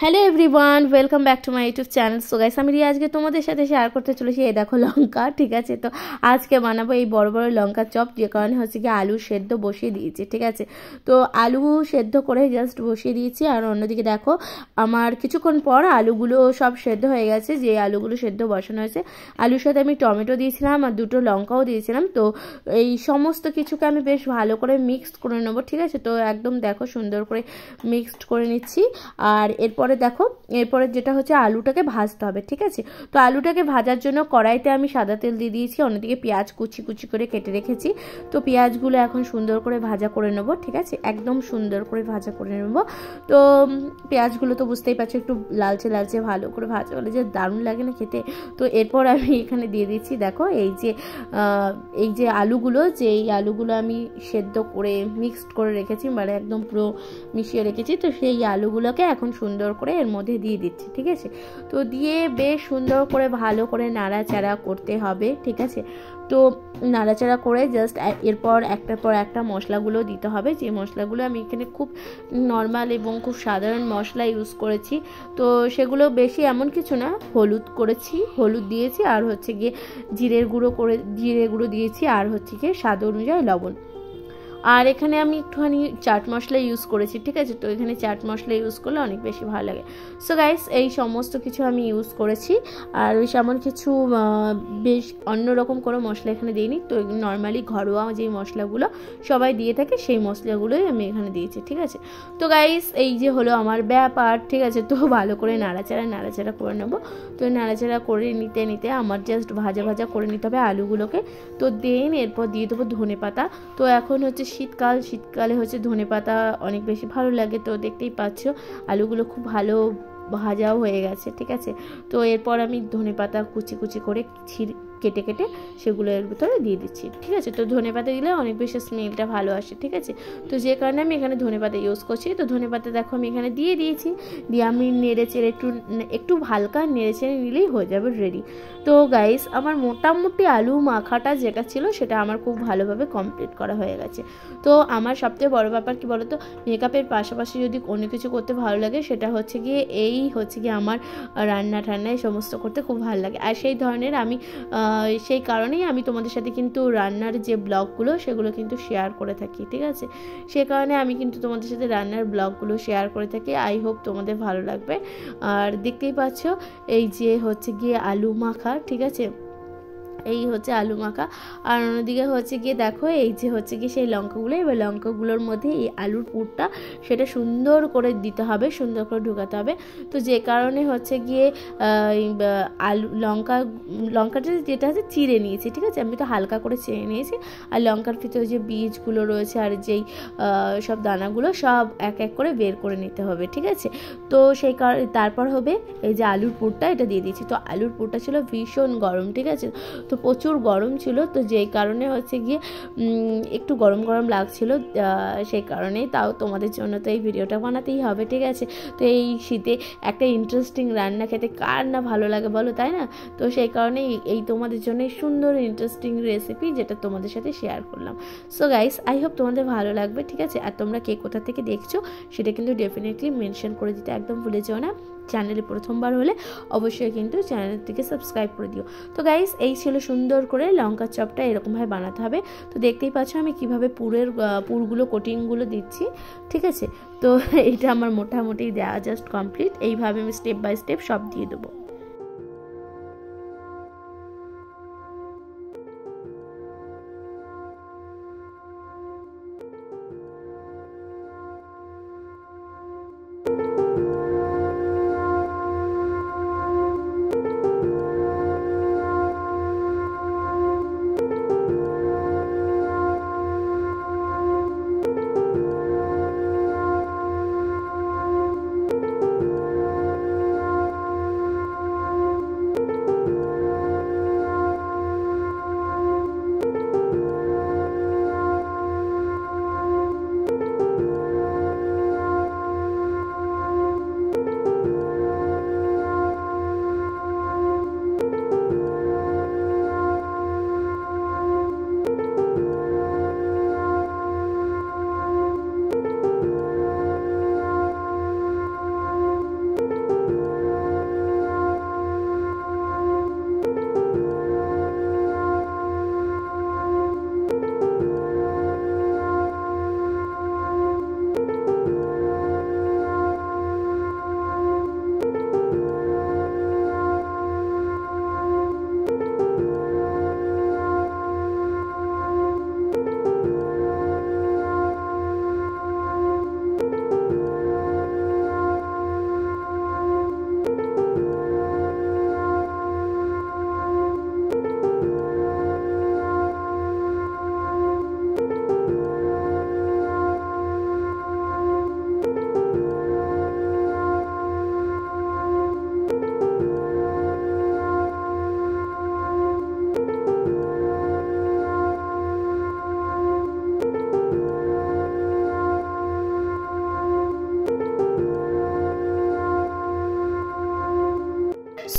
Hello everyone, welcome back to my YouTube channel. So guys, আমি রিয়া আজকে তোমাদের সাথে শেয়ার করতে চলেছি এই দেখো লঙ্কা। ঠিক আছে, তো আজকে বানাবো এই বড় বড় লঙ্কা চপ, যে কারণে হচ্ছে কি আলু সেদ্ধ বসিয়ে দিয়েছি। ঠিক আছে, তো আলু সেদ্ধ করে জাস্ট বসিয়ে দিয়েছি। আর অন্যদিকে দেখো আমার কিছুক্ষণ পর আলুগুলো সব সেদ্ধ হয়ে গেছে। যে আলুগুলো সেদ্ধ বসানো হয়েছে, আলুর সাথে আমি টমেটো দিয়েছিলাম আর দুটো লঙ্কাও দিয়েছিলাম। তো এই সমস্ত কিছুকে আমি বেশ ভালো করে মিক্সড করে নেবো। ঠিক আছে, তো একদম দেখো সুন্দর করে মিক্সড করে নিচ্ছি। আর এরপরে দেখো এরপরে যেটা হচ্ছে আলুটাকে ভাজতে হবে। ঠিক আছে, তো আলুটাকে ভাজার জন্য কড়াইতে আমি সাদা তেল দিয়ে দিয়েছি। অন্যদিকে পেঁয়াজ কুচি কুচি করে কেটে রেখেছি। তো পেঁয়াজগুলো এখন সুন্দর করে ভাজা করে নেব। ঠিক আছে, একদম সুন্দর করে ভাজা করে নেব। তো পেঁয়াজগুলো তো বুঝতেই পারছো একটু লালচে লালচে ভালো করে ভাজা হলে যে দারুণ লাগে না খেতে। তো এরপর আমি এখানে দিয়ে দিচ্ছি দেখো এই যে আলুগুলো, যে এই আলুগুলো আমি সেদ্ধ করে মিক্সড করে রেখেছি, মানে একদম পুরো মিশিয়ে রেখেছি। তো সেই আলুগুলোকে এখন সুন্দর করে এর মধ্যে দিয়ে দিচ্ছি। ঠিক আছে, তো দিয়ে বেশ সুন্দর করে ভালো করে নাড়াচাড়া করতে হবে। ঠিক আছে, তো নাড়াচাড়া করে জাস্ট এরপর একটার পর একটা মশলাগুলো দিতে হবে। যে মশলাগুলো আমি এখানে খুব নর্মাল এবং খুব সাধারণ মশলা ইউজ করেছি। তো সেগুলো বেশি এমন কিছু না, হলুদ দিয়েছি, আর হচ্ছে গিয়ে জিরে গুঁড়ো দিয়েছি, আর হচ্ছে গিয়ে স্বাদ অনুযায়ী লবণ। আর এখানে আমি একটুখানি চাট মশলা ইউজ করেছি। ঠিক আছে, তো এখানে চাট মশলা ইউজ করলে অনেক বেশি ভালো লাগে। সো গাইস, এই সমস্ত কিছু আমি ইউজ করেছি। আর বেশ এমন কিছু বেশ অন্যরকম কোনো মশলা এখানে দিইনি। তো নর্মালি ঘরোয়া যেই মশলাগুলো সবাই দিয়ে থাকে সেই মশলাগুলোই আমি এখানে দিয়েছি। ঠিক আছে, তো গাইস এই যে হলো আমার ব্যাপার। ঠিক আছে, তো ভালো করে নাড়াচাড়া করে নেবো। তো নাড়াচাড়া করে নিতে নিতে আমার জাস্ট ভাজা করে নিতে হবে আলুগুলোকে। তো দেন এরপর দিয়ে দেবো ধনেপাতা। তো এখন হচ্ছে শীতকালে হচ্ছে ধনেপাতা অনেক বেশি ভালো লাগে। তো দেখতেই পাচ্ছ আলুগুলো খুব ভালো ভাজাও হয়ে গেছে। ঠিক আছে, তো এরপর আমি ধনেপাতা কুচি কুচি করে কেটে সেগুলো এর ভিতরে দিয়ে দিচ্ছি। ঠিক আছে, তো ধনেপাতা দিলে অনেক বেশি স্মেলটা ভালো আসে। ঠিক আছে, তো যে কারণে আমি এখানে ধনেপাতা ইউজ করছি। তো ধনেপাতা দেখো আমি এখানে দিয়ে দিয়েছি। দিয়ে আমি নেড়েচেড়ে একটু হালকা নেড়েচেড়ে নিলেই হয়ে যাবে রেডি। তো গাইস, আমার মোটামুটি আলু মাখাটা যেটা ছিল সেটা আমার খুব ভালোভাবে কমপ্লিট করা হয়ে গেছে। তো আমার সবথেকে বড় ব্যাপার কি বলতো, মেকআপের পাশাপাশি যদি অন্য কিছু করতে ভালো লাগে সেটা হচ্ছে গিয়ে আমার রান্না এই সমস্ত করতে খুব ভালো লাগে। আর সেই ধরনের আমি সেই কারণেই আমি তোমাদের সাথে কিন্তু রান্নার যে ব্লগগুলো সেগুলো কিন্তু শেয়ার করে থাকি। ঠিক আছে, সে কারণে আমি কিন্তু তোমাদের সাথে রান্নার ব্লগগুলো শেয়ার করে থাকি। আই হোপ তোমাদের ভালো লাগবে। আর দেখতেই পাচ্ছ এই যে হচ্ছে গিয়ে আলু মাখা। ঠিক আছে, এই হচ্ছে আলু মাখা। আর অন্যদিকে হচ্ছে গিয়ে দেখো এই যে হচ্ছে গিয়ে সেই লঙ্কাগুলো, এবার লঙ্কাগুলোর মধ্যে এই আলুর পুরটা সেটা সুন্দর করে দিতে হবে, সুন্দর করে ঢুকাতে হবে। তো যে কারণে হচ্ছে গিয়ে লঙ্কাটা যেটা আছে চিড়ে নিয়েছি। ঠিক আছে, আমি তো হালকা করে চিড়ে নিয়েছি। আর লঙ্কার ভিতরে যে বীজগুলো রয়েছে আর যেই সব দানাগুলো সব এক এক করে বের করে নিতে হবে। ঠিক আছে, তো সেই কারণে তারপর হবে এই যে আলুর পুরটা, এটা দিয়ে দিয়েছি। তো আলুর পুরটা ছিল ভীষণ গরম। ঠিক আছে, তো প্রচুর গরম ছিল। তো যেই কারণে হচ্ছে গিয়ে একটু গরম লাগছিল। সেই কারণেই তাও তোমাদের জন্য তো এই ভিডিওটা বানাতেই হবে। ঠিক আছে, তো এই শীতে একটা ইন্টারেস্টিং রান্না খেতে কার না ভালো লাগে বলো, তাই না? তো সেই কারণেই এই তোমাদের জন্য সুন্দর ইন্টারেস্টিং রেসিপি যেটা তোমাদের সাথে শেয়ার করলাম। সো গাইস, আই হোপ তোমাদের ভালো লাগবে। ঠিক আছে, আর তোমরা কে কোথা থেকে দেখছো সেটা কিন্তু ডেফিনেটলি মেনশন করে দিতে একদম ভুলে যেও না। চ্যানেলে প্রথমবার হলে অবশ্যই কিন্তু চ্যানেলটিকে সাবস্ক্রাইব করে দিও। তো গাইস, এই ছিল সুন্দর করে লঙ্কার চপটা, এরকমভাবে বানাতে হবে। তো দেখতেই পাচ্ছ আমি কিভাবে পুরগুলো কোটিংগুলো দিচ্ছি। ঠিক আছে, তো এটা আমার মোটামুটি দেওয়া জাস্ট কমপ্লিট। এইভাবে আমি স্টেপ বাই স্টেপ সব দিয়ে দেবো।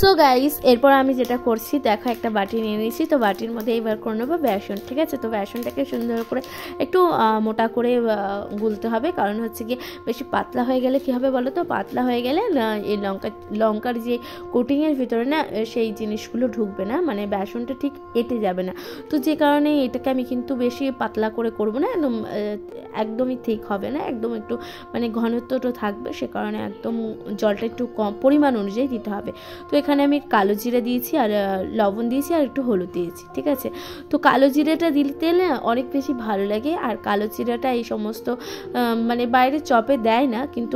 সো গাইস এরপর আমি যেটা করছি দেখো একটা বাটি নিয়ে নিয়েছি, তো বাটির মধ্যে এইবার করে নেবো বেসন, ঠিক আছে। তো বেসনটাকে সুন্দর করে একটু মোটা করে গুলতে হবে, কারণ হচ্ছে কি বেশি পাতলা হয়ে গেলে কি হবে বলো তো, পাতলা হয়ে গেলে এই লঙ্কার যে কোটিংয়ের ভিতরে না সেই জিনিসগুলো ঢুকবে না, মানে বেসনটা ঠিক এঁটে যাবে না। তো যে কারণে এটাকে আমি কিন্তু বেশি পাতলা করে করবো না, একদমই ঠিক হবে না, একদম একটু মানে ঘনত্বটা থাকবে, সে কারণে একদম জলটা একটু কম পরিমাণ অনুযায়ী দিতে হবে। তো এখানে আমি কালো জিরা দিয়েছি আর লবণ দিয়েছি আর একটু হলুদ দিয়েছি, ঠিক আছে। তো কালো জিরাটা দিতে না অনেক বেশি ভালো লাগে, আর কালো জিরাটা এই সমস্ত মানে বাইরে চপে দেয় না, কিন্তু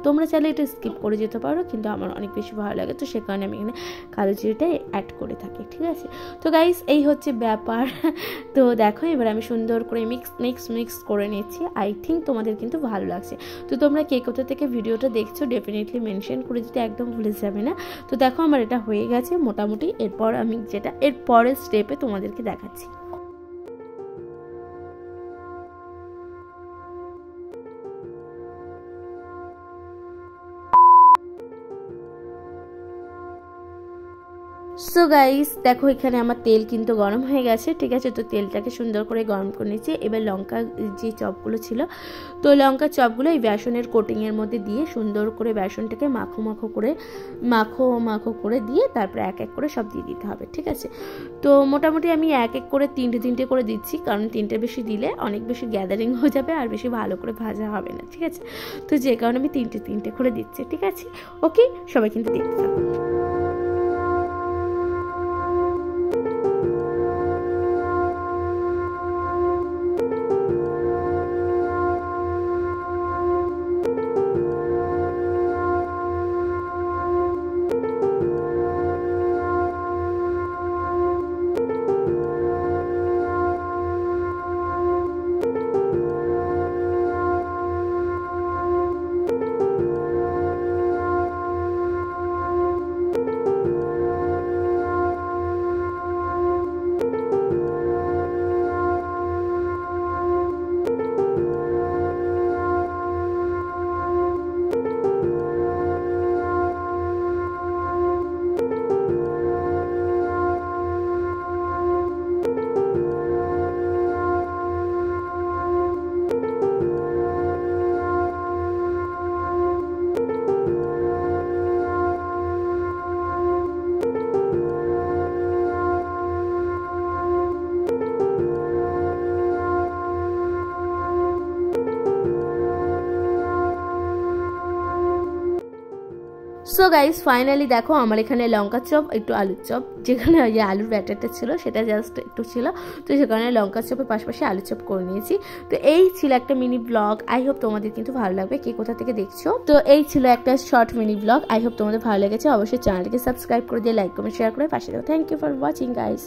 তোমরা চাইলে এটা স্কিপ করে যেতে পারো, কিন্তু আমার অনেক বেশি ভালো লাগে, তো সে কারণে আমি এখানে কালো জিরাটা অ্যাড করে থাকি, ঠিক আছে। তো গাইস এই হচ্ছে ব্যাপার। তো দেখো এবার আমি সুন্দর করে মিক্স করে নিচ্ছি। আই থিঙ্ক তোমাদের কিন্তু ভালো লাগছে। তো তোমরা কে কোথা থেকে ভিডিওটা দেখছো ডেফিনেটলি মেনশন করে দিতে একদম ভুলে যাবে না। তো দেখো আমার এটা হয়ে গেছে মোটামুটি, এরপর আমি যেটা এর পরের স্টেপে তোমাদেরকে দেখাচ্ছি। সো গাইস দেখো এখানে আমার তেল কিন্তু গরম হয়ে গেছে, ঠিক আছে। তো তেলটাকে সুন্দর করে গরম করে নিচ্ছি। এবার লঙ্কা যে চপগুলো ছিল, তো লঙ্কার চপগুলো এই বেসনের কোটিংয়ের মধ্যে দিয়ে সুন্দর করে বেসনটাকে মাখো করে দিয়ে তারপরে এক এক করে সব দিয়ে দিতে হবে, ঠিক আছে। তো মোটামুটি আমি এক এক করে তিনটে করে দিচ্ছি, কারণ তিনটে বেশি দিলে অনেক বেশি গ্যাদারিং হয়ে যাবে আর বেশি ভালো করে ভাজা হবে না, ঠিক আছে। তো যে কারণে আমি তিনটে করে দিচ্ছি, ঠিক আছে। ওকে, সবাই কিন্তু দেখতে থাকো। সো গাইস ফাইনালি দেখো আমার এখানে লঙ্কার চপ একটু আলুর চপ, যেখানে ওই যে আলুর ব্যাটারটা ছিল সেটা জাস্ট একটু ছিল, তো সেখানে লঙ্কার চপের পাশাপাশি আলুর চপ করে নিয়েছি। তো এই ছিল একটা মিনি ব্লগ, আই হোপ তোমাদের কিন্তু ভালো লাগবে, কে কোথা থেকে দেখছো। তো এই ছিল একটা short mini blog, I hope তোমাদের ভালো লেগেছে। অবশ্যই চ্যানেলটিকে সাবস্ক্রাইব করে দিয়ে লাইক কমেন্ট শেয়ার করে পাশে দাও। Thank you for watching guys.